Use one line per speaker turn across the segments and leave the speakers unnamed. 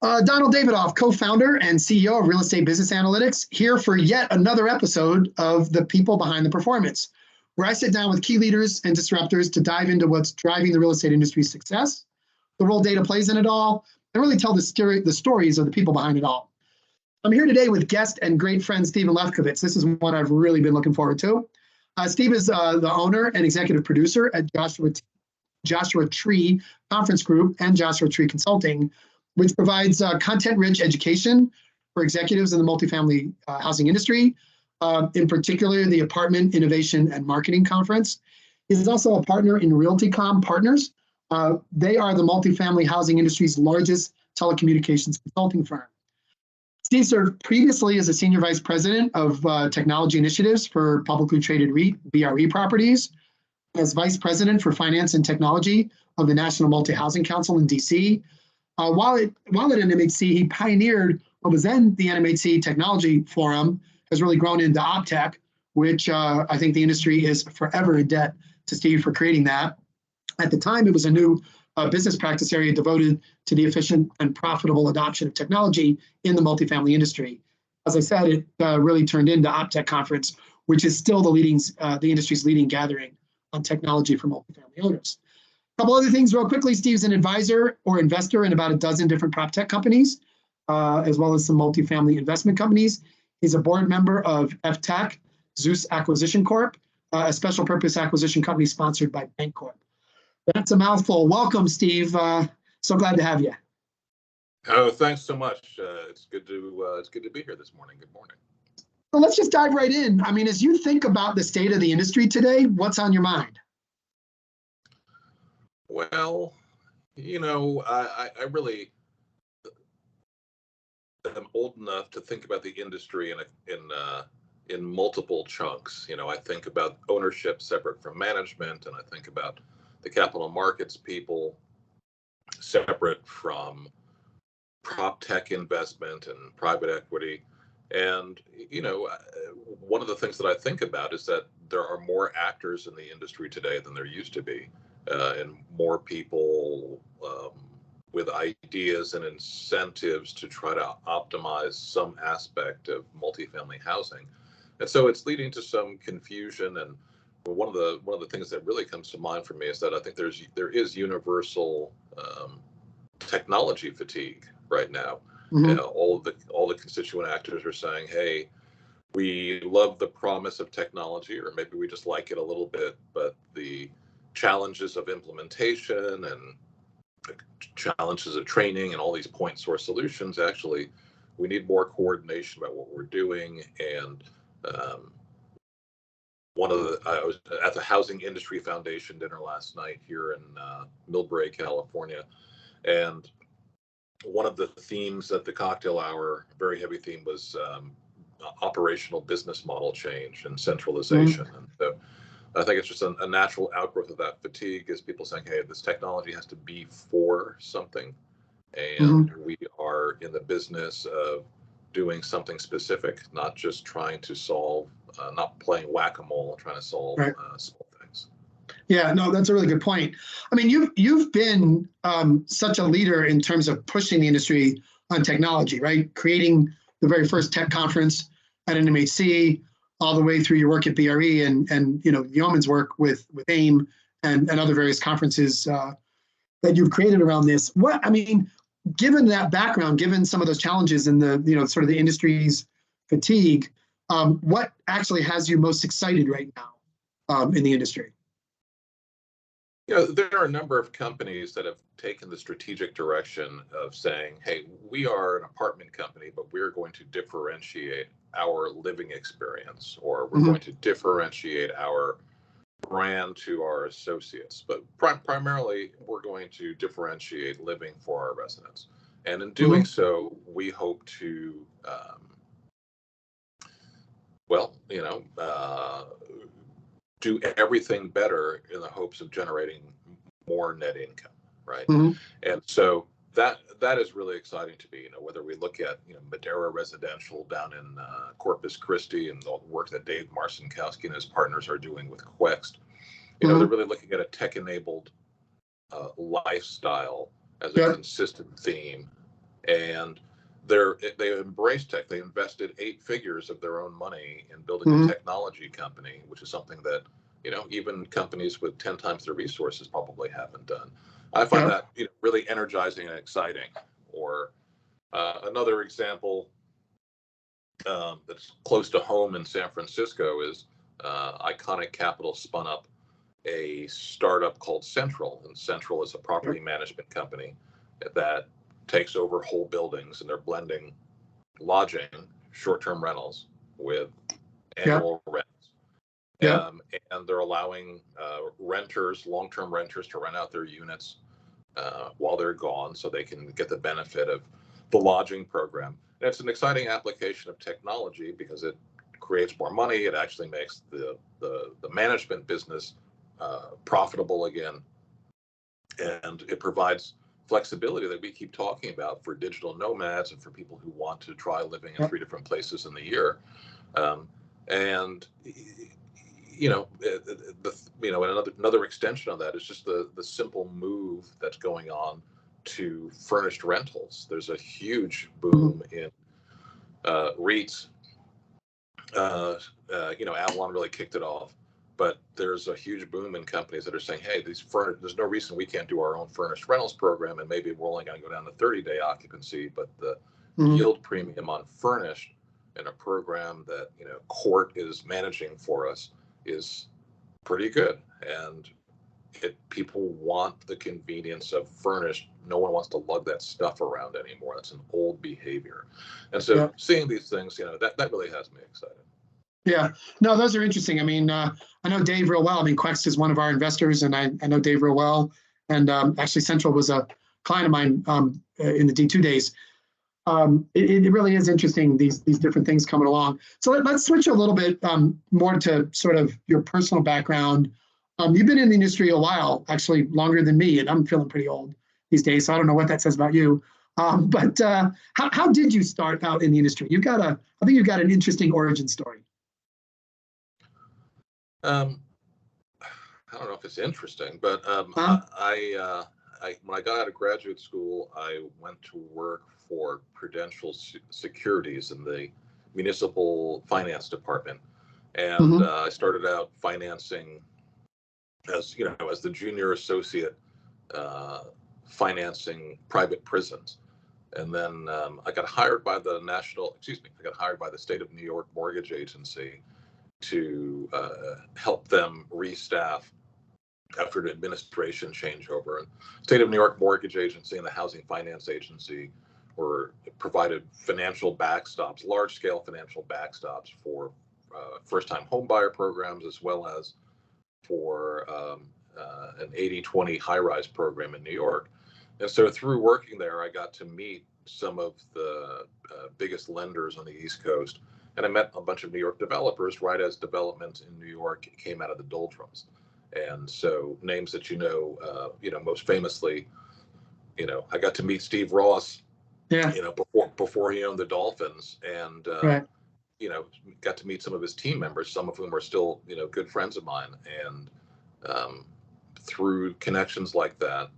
Donald Davidoff, co-founder and CEO of Real Estate Business Analytics, here for yet another episode of The People Behind the Performance, where I sit down with key leaders and disruptors to dive into what's driving the real estate industry's success, the role data plays in it all, and really tell the stories of the people behind it all. I'm here today with guest and great friend Steve Lefkovits. This is one I've really been looking forward to. Steve is the owner and executive producer at Joshua Tree Conference Group and Joshua Tree Consulting, which provides content-rich education for executives in the multifamily housing industry, in particular the Apartment Innovation and Marketing Conference. He's also a partner in RealtyCom Partners. They are the multifamily housing industry's largest telecommunications consulting firm. Steve served previously as a senior vice president of technology initiatives for publicly traded REIT, BRE properties, as vice president for finance and technology of the National Multi-Housing Council in DC. While at NMHC, he pioneered what was then the NMHC Technology Forum, has really grown into OpTech, which I think the industry is forever in debt to Steve for creating that. At the time, it was a new business practice area devoted to the efficient and profitable adoption of technology in the multifamily industry. As I said, it really turned into OpTech Conference, which is still the industry's leading gathering on technology for multifamily owners. A couple other things real quickly. Steve's an advisor or investor in about a dozen different prop tech companies, as well as some multifamily investment companies. He's a board member of FTech, Zeus Acquisition Corp., a special purpose acquisition company sponsored by Bancorp. That's a mouthful. Welcome, Steve. So glad to have you.
Oh, thanks so much. It's good to be here this morning. Good morning.
So let's just dive right in. I mean, as you think about the state of the industry today, what's on your mind?
Well, I really am old enough to think about the industry in multiple chunks. I think about ownership separate from management, and I think about the capital markets people separate from prop tech investment and private equity. And, one of the things that I think about is that there are more actors in the industry today than there used to be, and more people with ideas and incentives to try to optimize some aspect of multifamily housing. And so it's leading to some confusion. And one of the things that really comes to mind for me is that I think there is universal technology fatigue right now.
Mm-hmm.
All the constituent actors are saying, hey, we love the promise of technology, or maybe we just like it a little bit, but the challenges of implementation and challenges of training and all these point source solutions, actually, we need more coordination about what we're doing. And I was at the Housing Industry Foundation dinner last night here in Millbrae, California, and one of the themes at the cocktail hour, a very heavy theme, was operational business model change and centralization. Mm-hmm. And so I think it's just a natural outgrowth of that fatigue, is people saying, hey, this technology has to be for something. And mm-hmm. we are in the business of doing something specific, not just trying to solve, not playing whack-a-mole, trying to solve
right.
Small things.
Yeah, no, that's a really good point. I mean, you've been such a leader in terms of pushing the industry on technology, right? Creating the very first tech conference at NMHC, all the way through your work at BRE and Yeoman's work with AIM and other various conferences that you've created around this. Given that background, given some of those challenges and the sort of the industry's fatigue, what actually has you most excited right now in the industry?
There are a number of companies that have taken the strategic direction of saying, hey, we are an apartment company, but we're going to differentiate our living experience, or we're mm-hmm. going to differentiate our brand to our associates. But primarily, we're going to differentiate living for our residents. And in doing mm-hmm. so, we hope to, do everything better in the hopes of generating more net income, right? Mm-hmm. And so that is really exciting to me. Whether we look at Madera Residential down in Corpus Christi and the work that Dave Marcinkowski and his partners are doing with Quext, mm-hmm. they're really looking at a tech-enabled lifestyle as a consistent theme and they embraced tech. They invested 8 figures of their own money in building
Mm-hmm.
a technology company, which is something that even companies with 10 times their resources probably haven't done. I find that really energizing and exciting. Or another example that's close to home in San Francisco is Iconic Capital spun up a startup called Central, and Central is a property management company that takes over whole buildings, and they're blending lodging, short-term rentals with annual rents. And they're allowing renters, long-term renters, to rent out their units while they're gone, so they can get the benefit of the lodging program. And it's an exciting application of technology because it creates more money. It actually makes the management business profitable again, and it provides flexibility that we keep talking about for digital nomads and for people who want to try living in 3 different places in the year. And another extension of that is just the simple move that's going on to furnished rentals. There's a huge boom in REITs. Avalon really kicked it off, but there's a huge boom in companies that are saying, hey, there's no reason we can't do our own furnished rentals program, and maybe we're only going to go down to 30-day occupancy, but the yield premium on furnished in a program that Court is managing for us is pretty good. And people want the convenience of furnished. No one wants to lug that stuff around anymore. That's an old behavior. And so seeing these things, that really has me excited.
Yeah, no, those are interesting. I mean, I know Dave real well. I mean, Quext is one of our investors, and I know Dave real well. And actually, Central was a client of mine in the D2 days. It really is interesting, these different things coming along. So let's switch a little bit more to sort of your personal background. You've been in the industry a while, actually longer than me, and I'm feeling pretty old these days, so I don't know what that says about you. But how did you start out in the industry? I think you've got an interesting origin story.
I don't know if it's interesting, but I when I got out of graduate school, I went to work for Prudential Securities in the municipal finance department, and I started out financing as the junior associate, financing private prisons, and then I got hired by the state of New York mortgage agency to help them restaff after an administration changeover. And State of New York Mortgage Agency and the Housing Finance Agency provided financial backstops, large-scale financial backstops for first-time homebuyer programs, as well as for an 80-20 high-rise program in New York. And so through working there, I got to meet some of the biggest lenders on the East Coast. And I met a bunch of New York developers right as development in New York came out of the doldrums. And so names that most famously, I got to meet Steve Ross, before he owned the Dolphins, and got to meet some of his team members, some of whom are still good friends of mine. And through connections like that,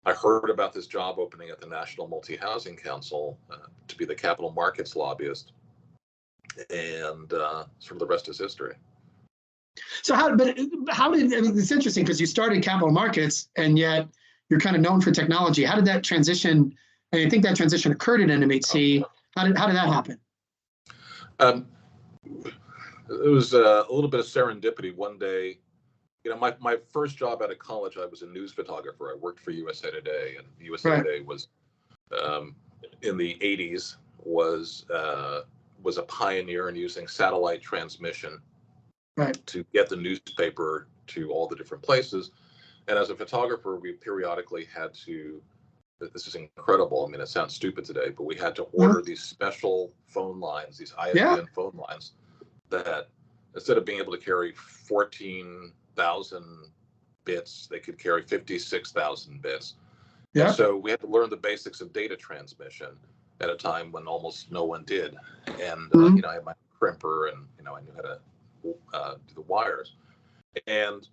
I heard about this job opening at the National Multi-Housing Council to be the capital markets lobbyist, and sort of the rest is history.
So it's interesting because you started capital markets and yet you're kind of known for technology. How did that transition, and I think that transition occurred at NMHC. How did that happen?
It was a little bit of serendipity. One day, my first job out of college, I was a news photographer. I worked for USA Today, and USA Today was in the 80s was a pioneer in using satellite transmission to get the newspaper to all the different places. And as a photographer, we periodically had to, this is incredible, I mean, it sounds stupid today, but we had to order these special phone lines, these ISDN phone lines, that instead of being able to carry 14,000 bits, they could carry 56,000 bits. And so we had to learn the basics of data transmission at a time when almost no one did. And, I had my crimper, and, I knew how to do the wires. And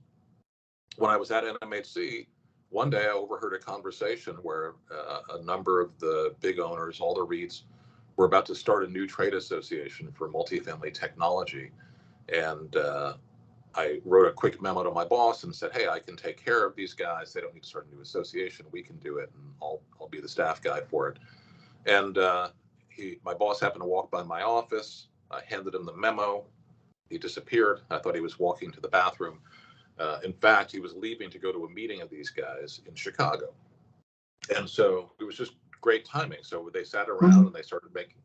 when I was at NMHC, one day I overheard a conversation where a number of the big owners, all the REITs, were about to start a new trade association for multifamily technology. And I wrote a quick memo to my boss and said, hey, I can take care of these guys. They don't need to start a new association. We can do it, and I'll be the staff guy for it. And my boss happened to walk by my office. I handed him the memo. He disappeared. I thought he was walking to the bathroom. In fact, he was leaving to go to a meeting of these guys in Chicago. And so it was just great timing. So they sat around and they started making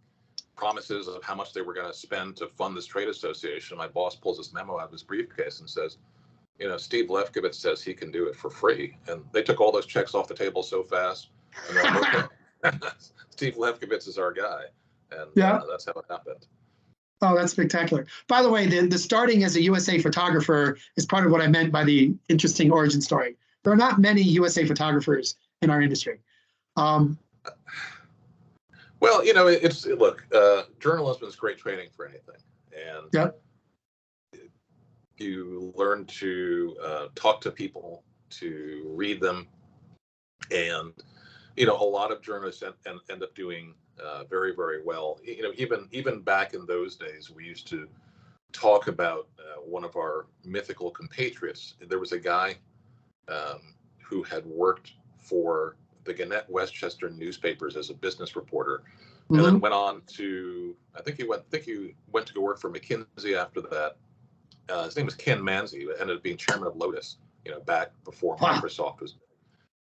promises of how much they were going to spend to fund this trade association. My boss pulls this memo out of his briefcase and says, Steve Lefkovits says he can do it for free. And they took all those checks off the table so fast. And they're like, okay, Steve Lefkovits is our guy. And that's how it happened.
Oh, that's spectacular. By the way, the starting as a USA photographer is part of what I meant by the interesting origin story. There are not many USA photographers in our industry.
Well, look, journalism is great training for anything. And you learn to talk to people, to read them. And, a lot of journalists end up doing very, very well. Even back in those days, we used to talk about one of our mythical compatriots. There was a guy who had worked for the Gannett Westchester newspapers as a business reporter, and then went on to, I think he went to go work for McKinsey after that. His name was Ken Manzi. He ended up being chairman of Lotus, back before Microsoft was.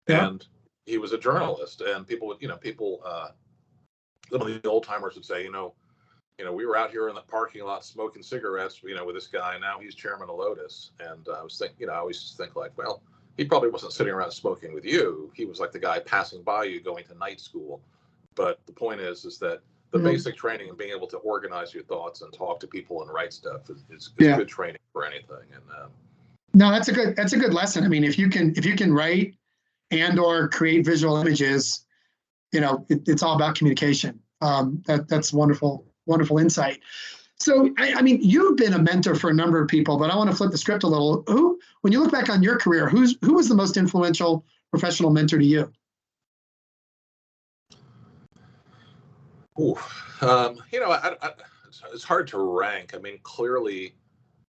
And he was a journalist, and some of the old timers would say, we were out here in the parking lot smoking cigarettes, with this guy. Now he's chairman of Lotus. And I was thinking, I always just think like, well, he probably wasn't sitting around smoking with you. He was like the guy passing by you going to night school. But the point is that the basic training and being able to organize your thoughts and talk to people and write stuff is good training for anything. And
no, that's a good lesson. I mean, if you can write and or create visual images, it's all about communication. That's wonderful insight. So, I mean, you've been a mentor for a number of people, but I want to flip the script a little. When you look back on your career, who was the most influential professional mentor to you?
It's hard to rank. I mean, clearly,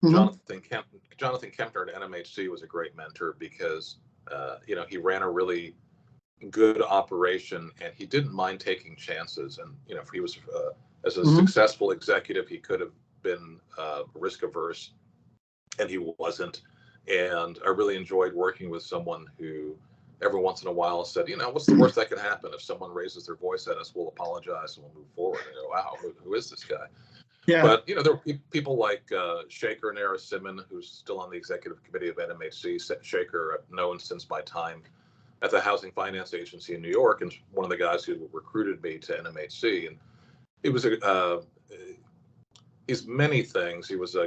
Jonathan Kempner at NMHC was a great mentor because, he ran a really good operation and he didn't mind taking chances. And, if he was, as a successful executive, he could have been risk averse, and he wasn't. And I really enjoyed working with someone who every once in a while said, what's the worst that could happen? If someone raises their voice at us, we'll apologize and we'll move forward. And go, wow, who is this guy? Yeah. But, there were people like Shaker Narasimhan, who's still on the executive committee of NMHC. Shaker, I've known since my time at the Housing Finance Agency in New York, and one of the guys who recruited me to NMHC. And it was he's many things. He was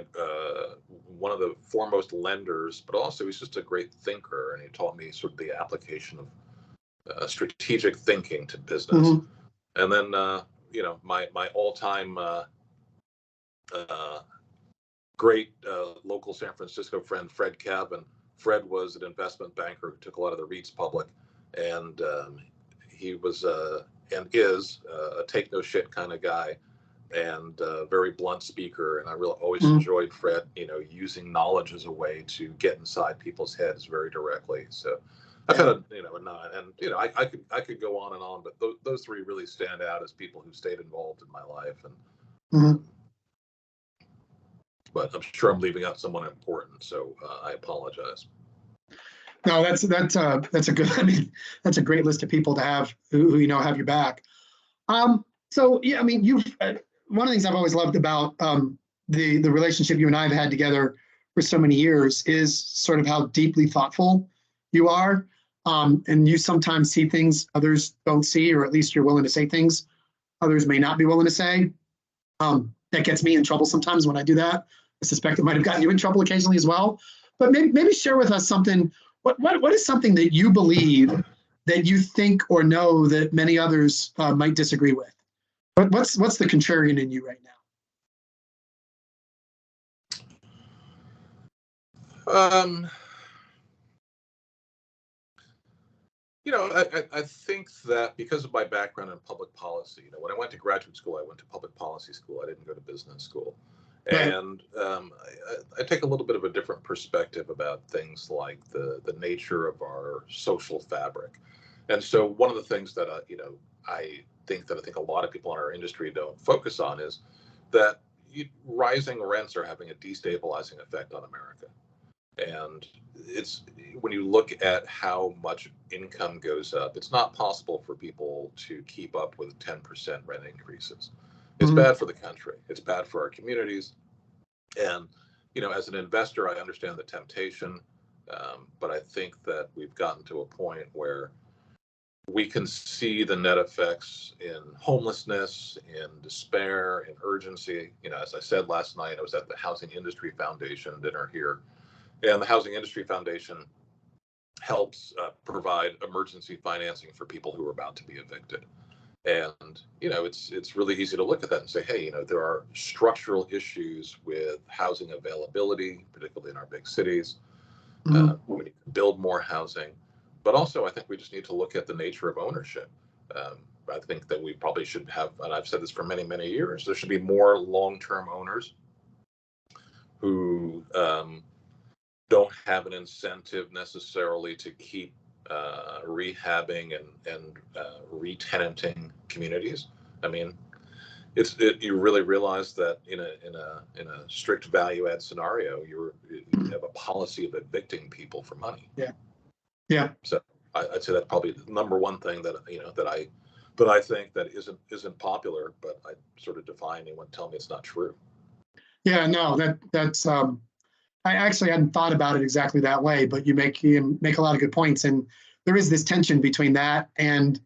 one of the foremost lenders, but also he's just a great thinker, and he taught me sort of the application of strategic thinking to business. And then my all-time great local San Francisco friend, Fred Cabin. Fred was an investment banker who took a lot of the REITs public, and he was and is a take no shit kind of guy, and very blunt speaker. And I really always enjoyed Fred, using knowledge as a way to get inside people's heads very directly. So I've had I could go on and on, but those three really stand out as people who stayed involved in my life. And but I'm sure I'm leaving out someone important, so I apologize.
No, that's a good. I mean, that's a great list of people to have who have your back. So yeah, I mean, you've one of the things I've always loved about the relationship you and I have had together for so many years is sort of how deeply thoughtful you are, and you sometimes see things others don't see, or at least you're willing to say things others may not be willing to say. That gets me in trouble sometimes when I do that. I suspect it might have gotten you in trouble occasionally as well. But maybe share with us something. What is something that you believe that you think or know that many others might disagree with? What's the contrarian in you right
now? I think that because of my background in public policy, when I went to graduate school, I went to public policy school. I didn't go to business school.
Right.
And I take a little bit of a different perspective about things like the nature of our social fabric. And so one of the things that, I think a lot of people in our industry don't focus on is that rising rents are having a destabilizing effect on America. And it's when you look at how much income goes up, it's not possible for people to keep up with 10% rent increases. It's
Mhm.
bad for the country. It's bad for our communities. And, as an investor, I understand the temptation. But I think that we've gotten to a point where we can see the net effects in homelessness, in despair, in urgency. As I said last night, I was at the Housing Industry Foundation dinner here, and the Housing Industry Foundation helps provide emergency financing for people who are about to be evicted. And it's really easy to look at that and say, hey, there are structural issues with housing availability, particularly in our big cities.
Mhm.
We need to build more housing, but also I think we just need to look at the nature of ownership. I think that we probably should have, and I've said this for many, many years, there should be more long-term owners who don't have an incentive necessarily to keep rehabbing and re-tenanting communities. I mean, you really realize that in a strict value add scenario, you have a policy of evicting people for money.
Yeah. Yeah.
So I'd say that's probably the number one thing that I think that isn't popular, but I sort of defy anyone telling me it's not true.
Yeah. No, that's I actually hadn't thought about it exactly that way, but you make a lot of good points, and there is this tension between that and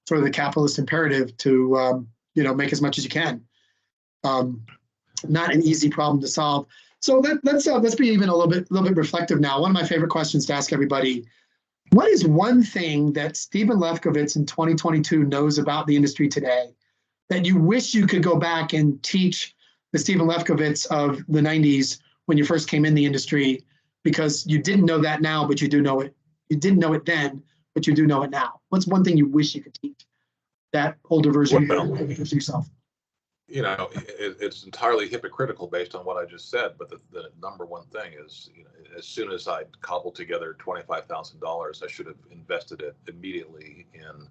sort of the capitalist imperative to make as much as you can. Not an easy problem to solve. So let's be even a little bit reflective now. One of my favorite questions to ask everybody: what is one thing that Stephen Lefkovits in 2022 knows about the industry today that you wish you could go back and teach the Stephen Lefkovits of the 90s when you first came in the industry, because you didn't know that now, but you do know it. You didn't know it then, but you do know it now. What's one thing you wish you could teach that older version of yourself?
It's entirely hypocritical based on what I just said, but the number one thing is, as soon as I cobbled together $25,000, I should have invested it immediately in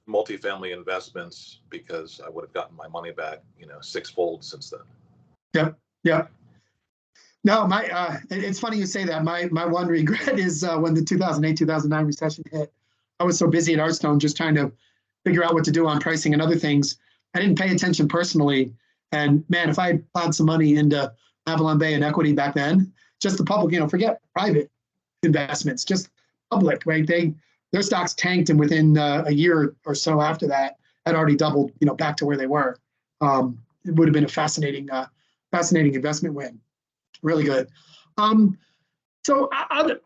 multifamily investments, because I would have gotten my money back, sixfold since then.
Yep. Yeah. No, it's funny you say that. My one regret is when the 2008-2009 recession hit. I was so busy at Artstone just trying to figure out what to do on pricing and other things. I didn't pay attention personally. And man, if I had plowed some money into Avalon Bay and equity back then, just the public, forget private investments, just public, right? Their stocks tanked, and within a year or so after that, had already doubled, back to where they were. It would have been a fascinating investment win. Really good. So,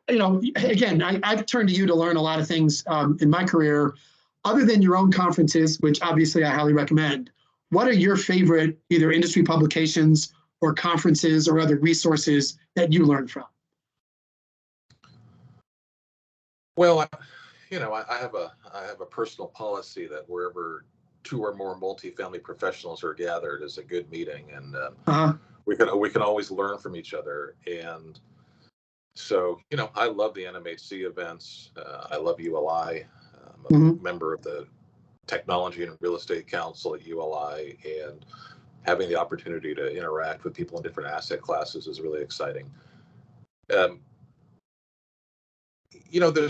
again, I've turned to you to learn a lot of things in my career, other than your own conferences, which obviously I highly recommend. What are your favorite either industry publications or conferences or other resources that you learn from?
Well, I have a personal policy that wherever two or more multifamily professionals are gathered is a good meeting, and we can always learn from each other. And so, I love the NMHC events. I love ULI. I'm a member of the Technology and Real Estate Council at ULI, and having the opportunity to interact with people in different asset classes is really exciting. There's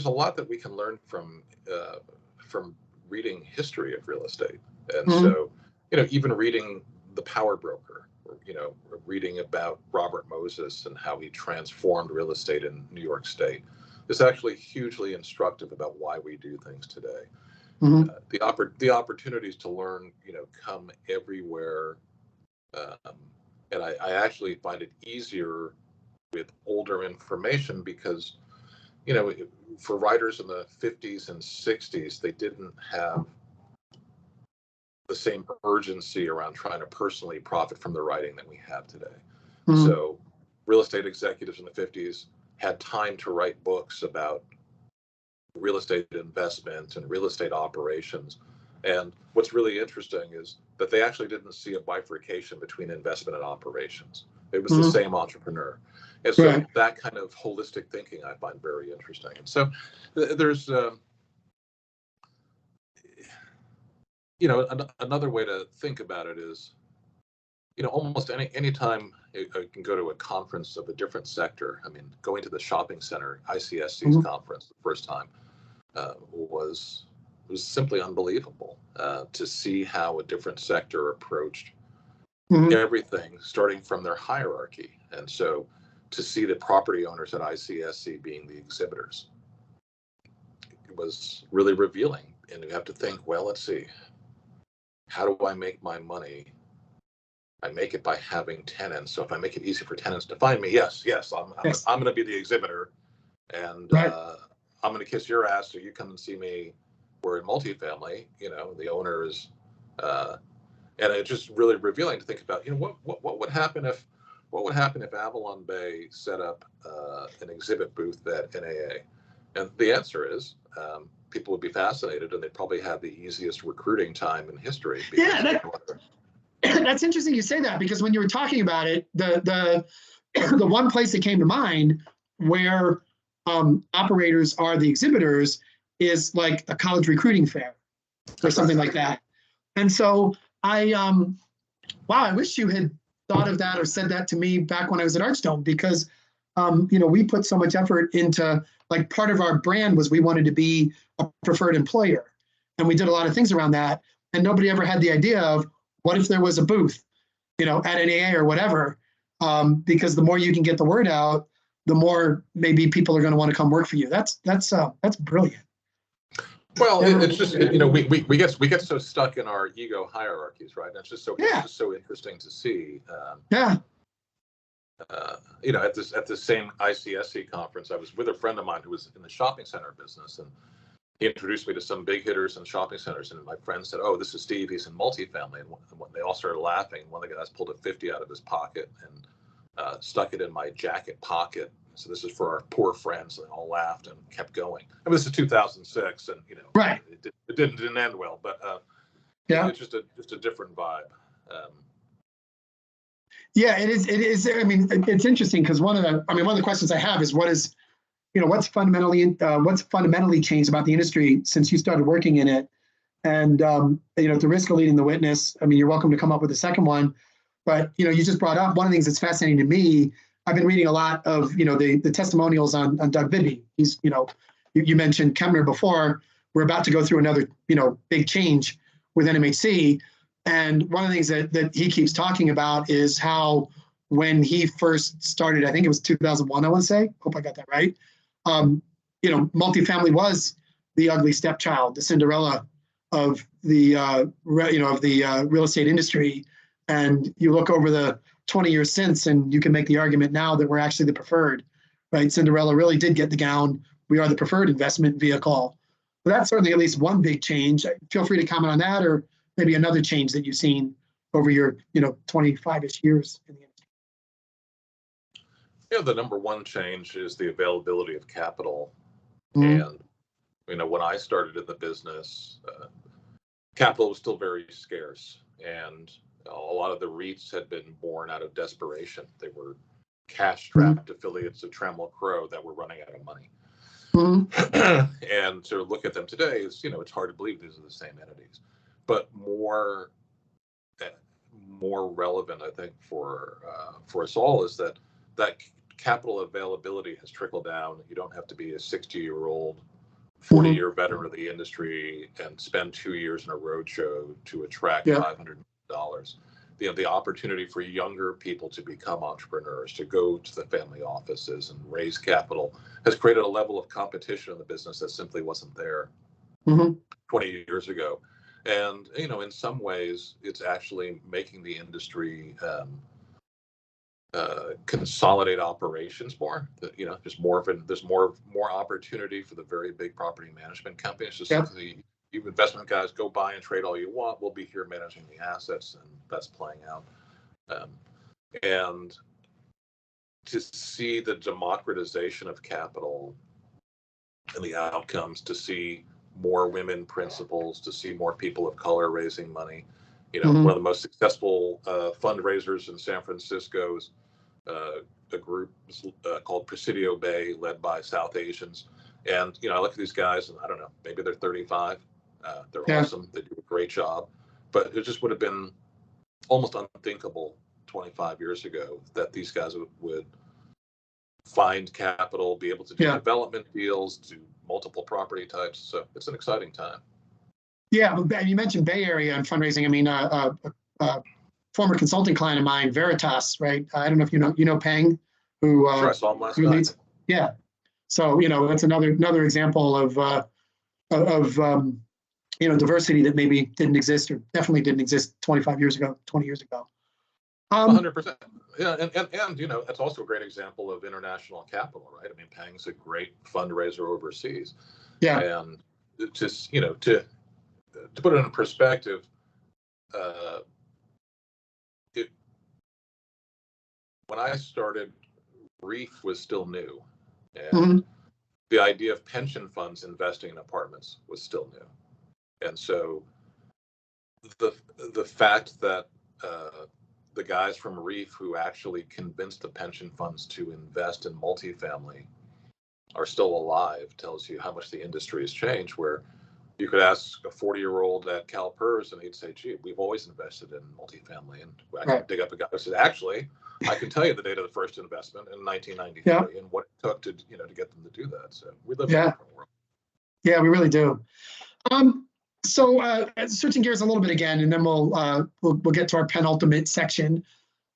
a lot that we can learn from reading history of real estate. And so, even reading The Power Broker, or, reading about Robert Moses and how he transformed real estate in New York State is actually hugely instructive about why we do things today. The opportunities to learn, come everywhere. And I actually find it easier with older information because, for writers in the 50s and 60s, they didn't have the same urgency around trying to personally profit from the writing that we have today. So real estate executives in the 50s had time to write books about real estate investment and real estate operations. And what's really interesting is that they actually didn't see a bifurcation between investment and operations. It was the same entrepreneur. And so that kind of holistic thinking I find very interesting. And so there's, another way to think about it is, almost any time I can go to a conference of a different sector. I mean, going to the shopping center, ICSC's conference the first time was simply unbelievable to see how a different sector approached everything, starting from their hierarchy. And so to see the property owners at ICSC being the exhibitors, it was really revealing. And you have to think, well, let's see, how do I make my money? I make it by having tenants. So if I make it easy for tenants to find me, yes, I'm going to be the exhibitor, and I'm going to kiss your ass so you come and see me. We're in multifamily, the owner is, and it's just really revealing to think about, what would happen if Avalon Bay set up an exhibit booth at NAA, and the answer is people would be fascinated, and they'd probably have the easiest recruiting time in history.
That's interesting you say that, because when you were talking about it, the one place that came to mind where operators are the exhibitors is like a college recruiting fair or something like that. And so I wish you had thought of that or said that to me back when I was at Archstone, because we put so much effort into, like, part of our brand was we wanted to be a preferred employer, and we did a lot of things around that, and nobody ever had the idea of what if there was a booth, at NAA or whatever, because the more you can get the word out, the more maybe people are going to want to come work for you. That's brilliant.
Well, it's just, we get so stuck in our ego hierarchies, right? And it's just so interesting to see. At the same ICSC conference, I was with a friend of mine who was in the shopping center business, and he introduced me to some big hitters in shopping centers. And my friend said, "Oh, this is Steve. He's in multifamily." And when they all started laughing, one of the guys pulled a 50 out of his pocket and stuck it in my jacket pocket. So this is for our poor friends. And they all laughed and kept going. I mean, this is 2006, and it didn't end well. But it's just a different vibe.
Yeah, it is. I mean, it's interesting because one of the questions I have is what's fundamentally changed about the industry since you started working in it? And at the risk of leading the witness, I mean, you're welcome to come up with a second one. But you just brought up one of the things that's fascinating to me. I've been reading a lot of the testimonials on Doug Bibby. He's you mentioned Kemner before. We're about to go through another big change with NMHC. And one of the things that he keeps talking about is how when he first started, I think it was 2001, I want to say, hope I got that right. Multifamily was the ugly stepchild, the Cinderella of the real estate industry. And you look over the 20 years since, and you can make the argument now that we're actually the preferred, right? Cinderella really did get the gown. We are the preferred investment vehicle. But that's certainly at least one big change. Feel free to comment on that, or maybe another change that you've seen over your 25-ish years in the industry.
The number one change is the availability of capital. And when I started in the business, capital was still very scarce, and a lot of the REITs had been born out of desperation. They were cash-strapped affiliates of Trammell Crow that were running out of money. And to look at them today is, it's hard to believe these are the same entities. But more relevant, I think, for us all is that capital availability has trickled down. You don't have to be a 60-year-old, 40-year veteran of the industry and spend 2 years in a roadshow to attract $500 million. The opportunity for younger people to become entrepreneurs, to go to the family offices and raise capital, has created a level of competition in the business that simply wasn't there 20 years ago. And, in some ways, it's actually making the industry consolidate operations more. There's more opportunity for the very big property management companies. Just you investment guys, go buy and trade all you want. We'll be here managing the assets, and that's playing out. And to see the democratization of capital and the outcomes, to see more women principals, to see more people of color raising money. One of the most successful fundraisers in San Francisco is a group called Presidio Bay, led by South Asians. And, I look at these guys and I don't know, maybe they're 35. They're awesome. They do a great job. But it just would have been almost unthinkable 25 years ago that these guys would find capital, be able to do development deals, do multiple property types. So it's an exciting time.
Yeah, you mentioned Bay Area and fundraising. I mean, a former consulting client of mine, Veritas, right? I don't know if you know Peng, who
sure, I saw him last
night.
Leads.
Yeah, so that's another example of diversity that maybe didn't exist, or definitely didn't exist 25 years ago, 20 years ago.
100%. Yeah, and it's also a great example of international capital, right? I mean, Peng's a great fundraiser overseas.
Yeah.
And just to put it in perspective, when I started, REIF was still new, and the idea of pension funds investing in apartments was still new. And so the fact that the guys from REIF who actually convinced the pension funds to invest in multifamily are still alive tells you how much the industry has changed, where you could ask a 40-year-old at CalPERS and he'd say, gee, we've always invested in multifamily. And I could dig up a guy who said, actually, I can tell you the date of the first investment in 1993 and what it took to get them to do that. So we live in a different world. Yeah,
we really do. So switching gears a little bit again, and then we'll get to our penultimate section.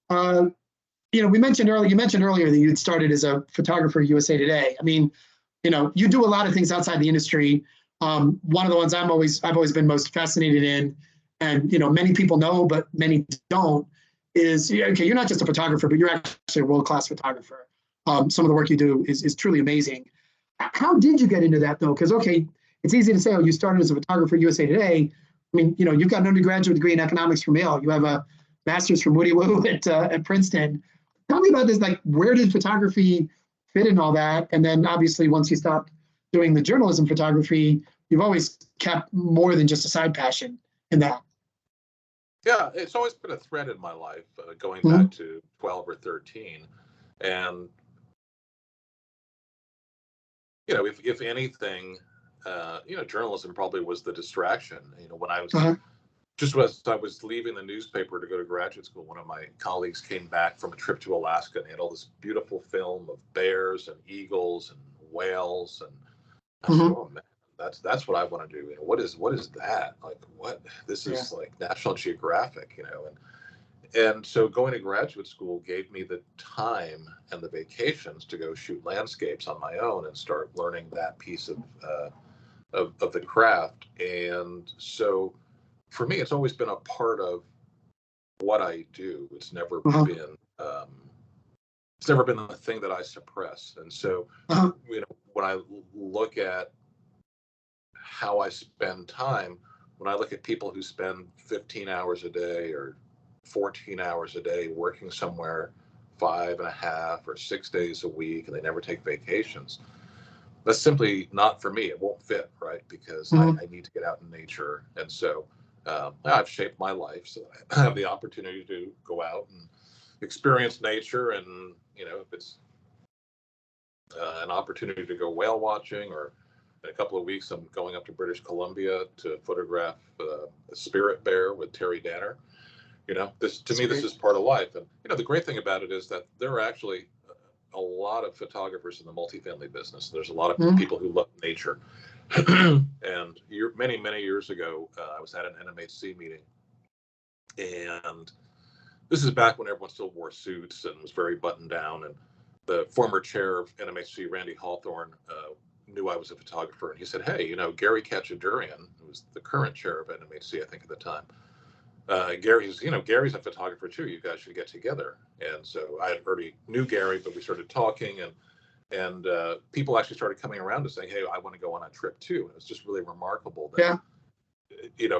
You mentioned earlier that you'd started as a photographer at USA Today. I mean, you do a lot of things outside the industry. One of the ones I've always been most fascinated in, and many people know, but many don't, is you're not just a photographer, but you're actually a world-class photographer. Some of the work you do is truly amazing. How did you get into that though? Because it's easy to say, oh, you started as a photographer at USA Today. I mean, you've got an undergraduate degree in economics from Yale. You have a master's from Woody Woo at Princeton. Tell me about this. Like, where did photography fit in all that? And then obviously, once you stopped doing the journalism photography, you've always kept more than just a side passion in that.
Yeah, it's always been a thread in my life, going back to 12 or 13. And, if anything, journalism probably was the distraction. When I was just as I was leaving the newspaper to go to graduate school, one of my colleagues came back from a trip to Alaska, and he had all this beautiful film of bears and eagles and whales, and I said, "Oh man, that's what I want to do. What is that? Like, what? This is like National Geographic, And so going to graduate school gave me the time and the vacations to go shoot landscapes on my own and start learning that piece of the craft. And so for me, it's always been a part of what I do. It's never been the thing that I suppress. And so when I look at how I spend time, when I look at people who spend 15 hours a day or 14 hours a day working somewhere 5.5 or 6 days a week, and they never take vacations, that's simply not for me. It won't fit, right? Because I need to get out in nature. And so I've shaped my life so I have the opportunity to go out and experience nature. And, if it's an opportunity to go whale watching, or in a couple of weeks, I'm going up to British Columbia to photograph a spirit bear with Terry Danner. This is part of life. And, the great thing about it is that there are actually a lot of photographers in the multifamily business. There's a lot of people who love nature. And many, many years ago, I was at an NMHC meeting, and this is back when everyone still wore suits and was very buttoned down. And the former chair of NMHC, Randy Hawthorne, knew I was a photographer, and he said, "Hey, Gary Kachadurian, who was the current chair of NMHC, I think at the time, Gary's a photographer too. You guys should get together." And so I already knew Gary, but we started talking, and people actually started coming around to saying, "Hey, I want to go on a trip too." And it's just really remarkable that,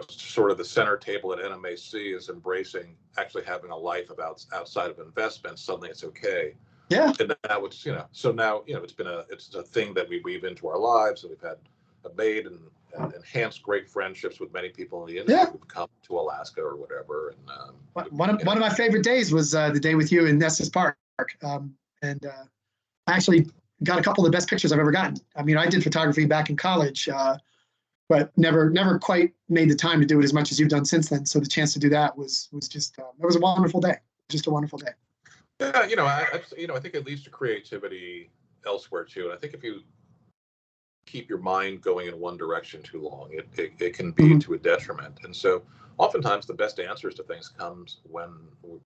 sort of the center table at NMHC is embracing actually having a life outside of investment. Suddenly it's okay
Yeah.
And now it's, so now, it's a thing that we weave into our lives, and we've made and enhanced great friendships with many people in the industry
Yeah.
who've come to Alaska or whatever. And
One of my favorite days was the day with you in Estes Park. And I actually got a couple of the best pictures I've ever gotten. I mean, I did photography back in college, but never quite made the time to do it as much as you've done since then. So the chance to do that was just it was a wonderful day, just a wonderful day.
Yeah, I think it leads to creativity elsewhere too. And I think if you keep your mind going in one direction too long, it can be to a detriment. And so oftentimes the best answers to things comes when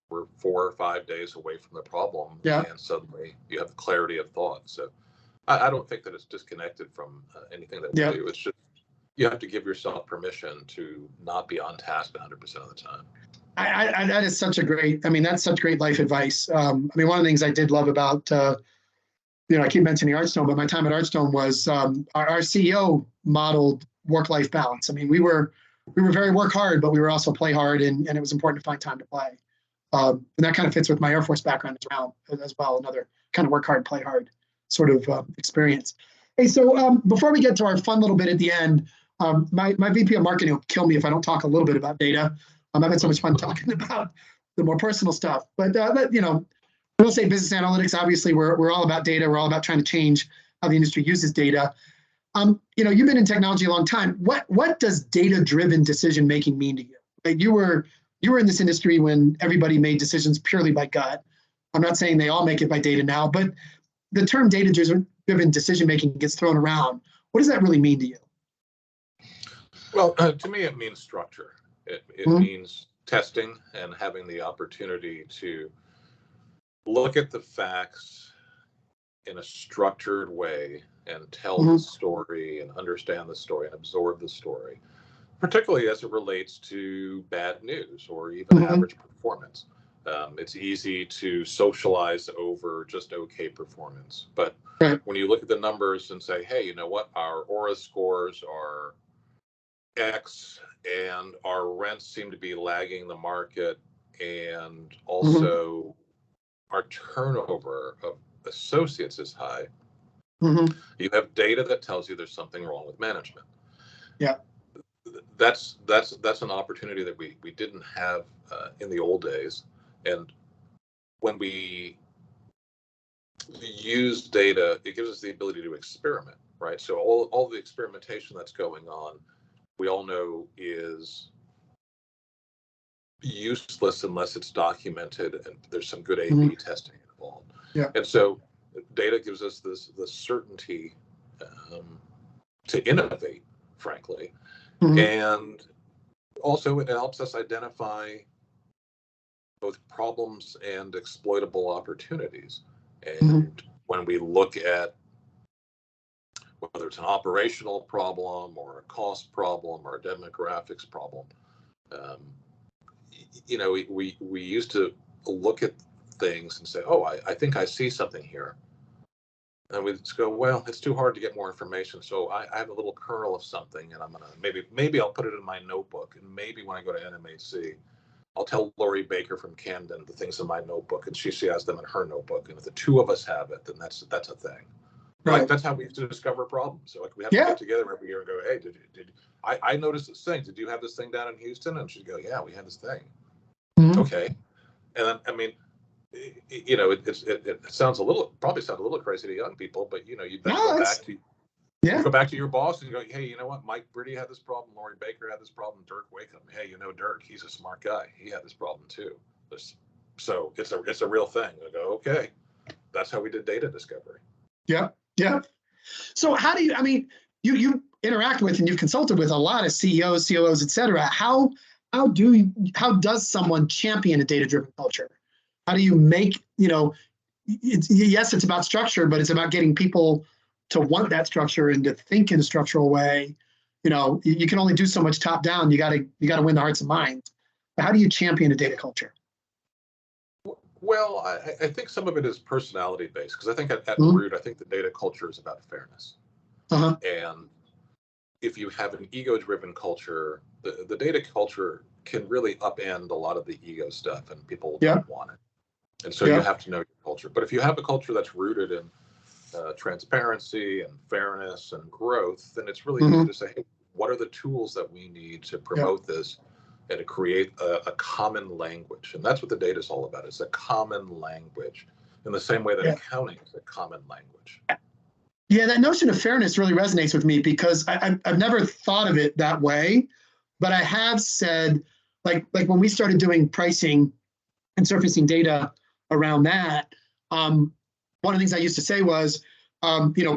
we're 4 or 5 days away from the problem, and suddenly you have clarity of thought. So I don't think that it's disconnected from anything that we do. It's just you have to give yourself permission to not be on task 100% of the time.
That is such a great, I mean, that's such great life advice. I mean, one of the things I did love about, I keep mentioning Archstone, but my time at Archstone was our CEO modeled work-life balance. I mean, we were very work hard, but we were also play hard, and it was important to find time to play. And that kind of fits with my Air Force background as well, another kind of work hard, play hard sort of experience. Hey, so before we get to our fun little bit at the end, my VP of marketing will kill me if I don't talk a little bit about data. I've had so much fun talking about the more personal stuff, but real estate business analytics, obviously we're all about data. We're all about trying to change how the industry uses data. You've been in technology a long time. What does data-driven decision making mean to you? Like you were in this industry when everybody made decisions purely by gut. I'm not saying they all make it by data now, but the term data-driven decision making gets thrown around. What does that really mean to you?
Well, to me, it means structure. It means testing and having the opportunity to look at the facts in a structured way and tell the story and understand the story and absorb the story, particularly as it relates to bad news or even average performance. It's easy to socialize over just okay performance. But when you look at the numbers and say, hey, you know what, our Aura scores are X and our rents seem to be lagging the market, and also our turnover of associates is high. You have data that tells you there's something wrong with management.
Yeah,
that's an opportunity that we didn't have in the old days. And when we use data, it gives us the ability to experiment, right? So all the experimentation that's going on, we all know is useless unless it's documented and there's some good A/B testing involved.
Yeah.
And so data gives us the certainty to innovate, frankly. And also it helps us identify both problems and exploitable opportunities. And when we look at whether it's an operational problem or a cost problem or a demographics problem, we used to look at things and say, oh, I think I see something here. And we just go, well, it's too hard to get more information. So I have a little kernel of something, and I'm going to maybe I'll put it in my notebook. And maybe when I go to NMHC, I'll tell Lori Baker from Camden the things in my notebook, and she has them in her notebook. And if the two of us have it, then that's a thing.
Right.
Like that's how we used to discover problems. So like we have to get together every year and go, hey, I noticed this thing. Did you have this thing down in Houston? And she'd go, yeah, we had this thing. Okay. And then, I mean, it sounds probably sounds a little crazy to young people, but you go back to your boss and you go, hey, you know what? Mike Britty had this problem. Lori Baker had this problem. Dirk Wakeham. Hey, Dirk, he's a smart guy. He had this problem too. So it's a real thing. I go, okay, that's how we did data discovery.
Yeah. Yeah. So how do you, I mean, you interact with and you've consulted with a lot of CEOs, COOs, et cetera. How does someone champion a data-driven culture? How do you make, yes, it's about structure, but it's about getting people to want that structure and to think in a structural way. You can only do so much top down. You gotta win the hearts and minds. But how do you champion a data culture?
Well, I think some of it is personality based, because I think at root, I think the data culture is about fairness. And if you have an ego-driven culture, the data culture can really upend a lot of the ego stuff, and people don't want it. And so you
Yeah.
have to know your culture. But if you have a culture that's rooted in transparency and fairness and growth, then it's really easy to say, hey, what are the tools that we need to promote this and to create a common language? And that's what the data is all about. It's a common language in the same way that accounting is a common language.
Yeah, that notion of fairness really resonates with me because I've never thought of it that way, but I have said, like when we started doing pricing and surfacing data around that, one of the things I used to say was,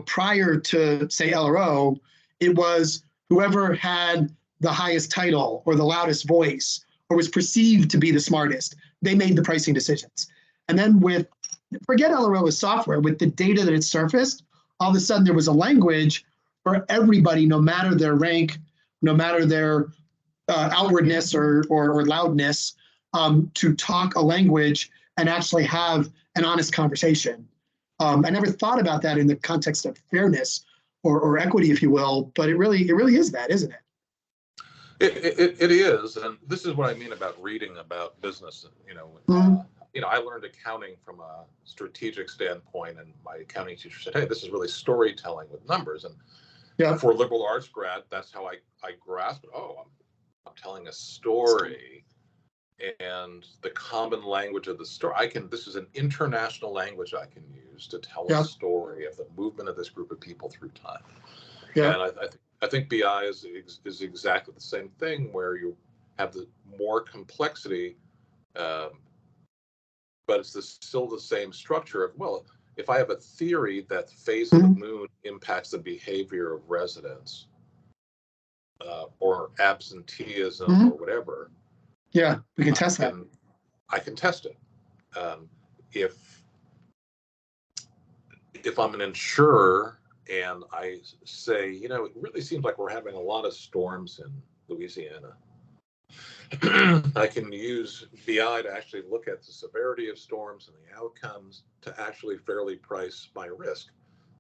prior to say LRO, it was whoever had the highest title or the loudest voice or was perceived to be the smartest, they made the pricing decisions. And then forget LRO as software, with the data that it surfaced, all of a sudden there was a language for everybody, no matter their rank, no matter their outwardness or loudness, to talk a language and actually have an honest conversation. I never thought about that in the context of fairness or equity, if you will, but it really is that, isn't it?
It is, and this is what I mean about reading about business. I learned accounting from a strategic standpoint, and my accounting teacher said, "Hey, this is really storytelling with numbers." And for a liberal arts grad, that's how I grasped it. Oh, I'm telling a story, and the common language of the story. This is an international language I can use to tell a story of the movement of this group of people through time. And I think BI is exactly the same thing, where you have the more complexity, but it's still the same structure of, well, if I have a theory that the phase of the moon impacts the behavior of residents, or absenteeism or whatever,
we can test that.
I can test it. If I'm an insurer and I say, it really seems like we're having a lot of storms in Louisiana, I can use BI to actually look at the severity of storms and the outcomes to actually fairly price my risk.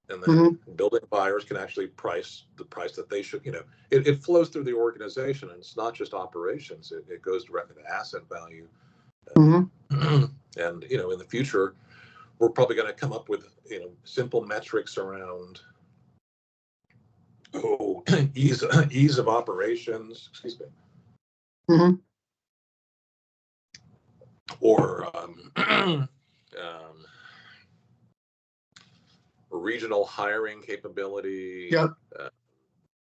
And then building buyers can actually price the price that they should, it flows through the organization, and it's not just operations. It goes directly to asset value. And, in the future, we're probably going to come up with, simple metrics around, ease of operations, excuse me. Or regional hiring capability, or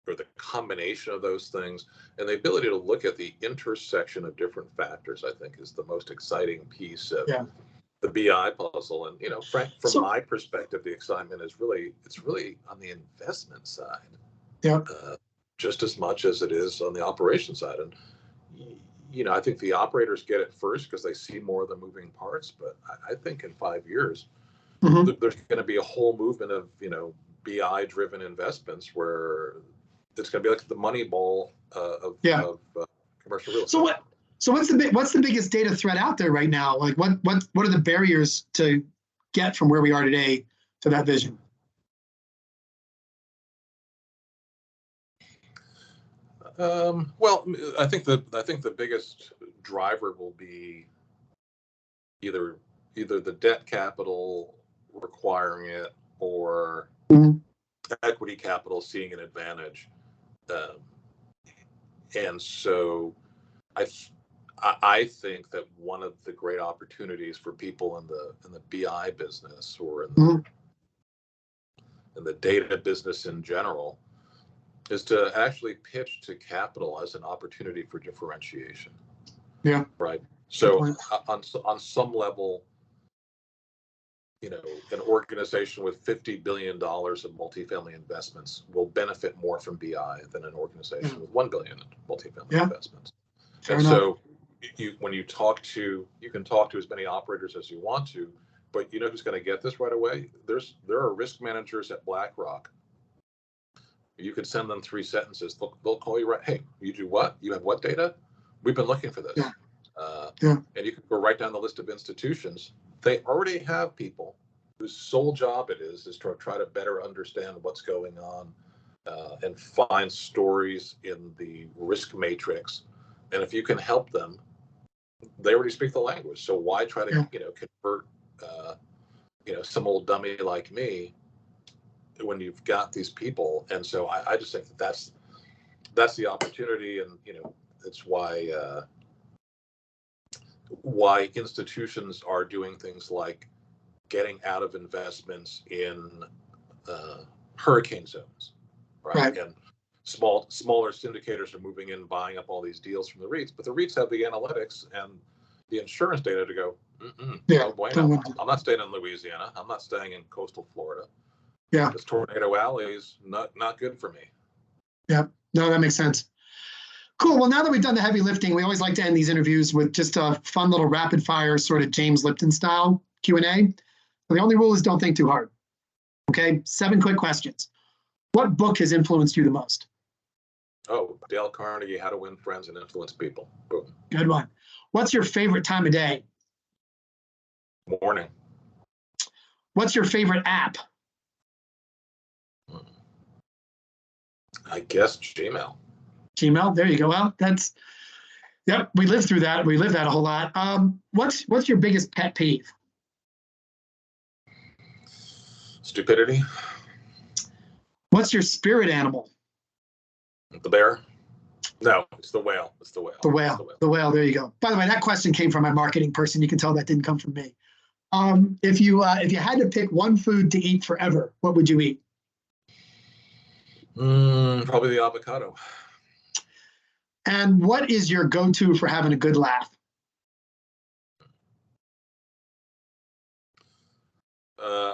the combination of those things, and the ability to look at the intersection of different factors, I think, is the most exciting piece of the BI puzzle. And Frank, from my perspective, the excitement is really on the investment side, just as much as it is on the operation side. And I think the operators get it first because they see more of the moving parts. But I think in 5 years, there's going to be a whole movement of BI-driven investments where it's going to be like the Moneyball of commercial real estate.
So what's the biggest data threat out there right now? Like what are the barriers to get from where we are today to that vision?
Well, I think the biggest driver will be either the debt capital requiring it, or equity capital seeing an advantage. And so I think that one of the great opportunities for people in the BI business, or in the data business in general, is to actually pitch to capital as an opportunity for differentiation. Right. So on some level, an organization with $50 billion of multifamily investments will benefit more from BI than an organization with $1 billion in multifamily investments. And so you can talk to as many operators as you want to, but who's going to get this right away? There are risk managers at BlackRock. You could send them 3 sentences. They'll call you right. Hey, you do what? You have what data? We've been looking for this. And you can go right down the list of institutions. They already have people whose sole job it is to try to better understand what's going on, and find stories in the risk matrix. And if you can help them they already speak the language. So why try to, convert, some old dummy like me when you've got these people? And so I just think that's the opportunity. And, it's why institutions are doing things like getting out of investments in hurricane zones, right? And smaller syndicators are moving in, buying up all these deals from the REITs, but the REITs have the analytics and the insurance data to go, no bueno. I'm not staying in Louisiana. I'm not staying in coastal Florida.
Yeah.
This Tornado Alley is not good for me.
Yeah. No, that makes sense. Cool. Well, now that we've done the heavy lifting, we always like to end these interviews with just a fun little rapid fire sort of James Lipton style Q&A. The only rule is don't think too hard. Okay. 7 quick questions. What book has influenced you the most?
Oh, Dale Carnegie, How to Win Friends and Influence People. Boom.
Good one. What's your favorite time of day?
Morning.
What's your favorite app?
I guess Gmail.
Gmail. There you go. Well, yep. We lived through that. We lived that a whole lot. What's your biggest pet peeve?
Stupidity.
What's your spirit animal?
The bear? No, it's the whale. It's the whale.
The whale. The whale. There you go. By the way, that question came from my marketing person. You can tell that didn't come from me. If you had to pick one food to eat forever, what would you eat?
Probably the avocado.
And what is your go-to for having a good laugh?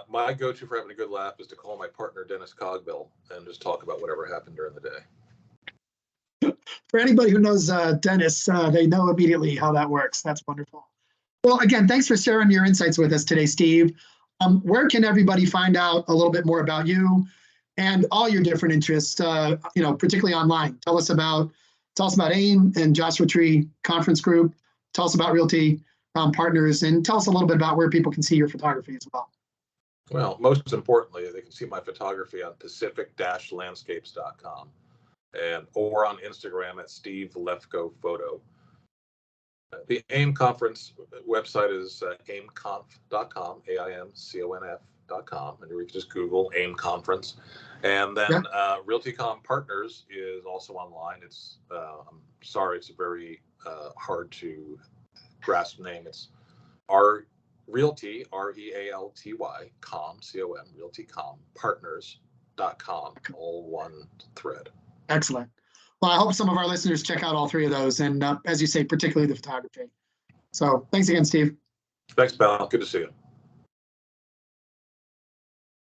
My go-to for having a good laugh is to call my partner Dennis Cogbill and just talk about whatever happened during the day.
For anybody who knows Dennis, they know immediately how that works. That's wonderful. Well, again, thanks for sharing your insights with us today, Steve. Where can everybody find out a little bit more about you and all your different interests, particularly online? Tell us about AIM and Joshua Tree Conference Group. Tell us about RealtyCom Partners, and tell us a little bit about where people can see your photography as well.
Well, most importantly, they can see my photography on pacific-landscapes.com or on Instagram at Steve Lefko Photo. The AIM conference website is aimconf.com, AIMCONF.com, and you can just Google AIM conference. And then RealtyCom Partners is also online. It's I'm sorry, it's a very hard to grasp name. It's Realty, REALTY, com, COM, RealtyCom Partners.com, all one thread.
Excellent. Well, I hope some of our listeners check out all 3 of those, and as you say, particularly the photography. So thanks again, Steve.
Thanks, pal. Good to see you.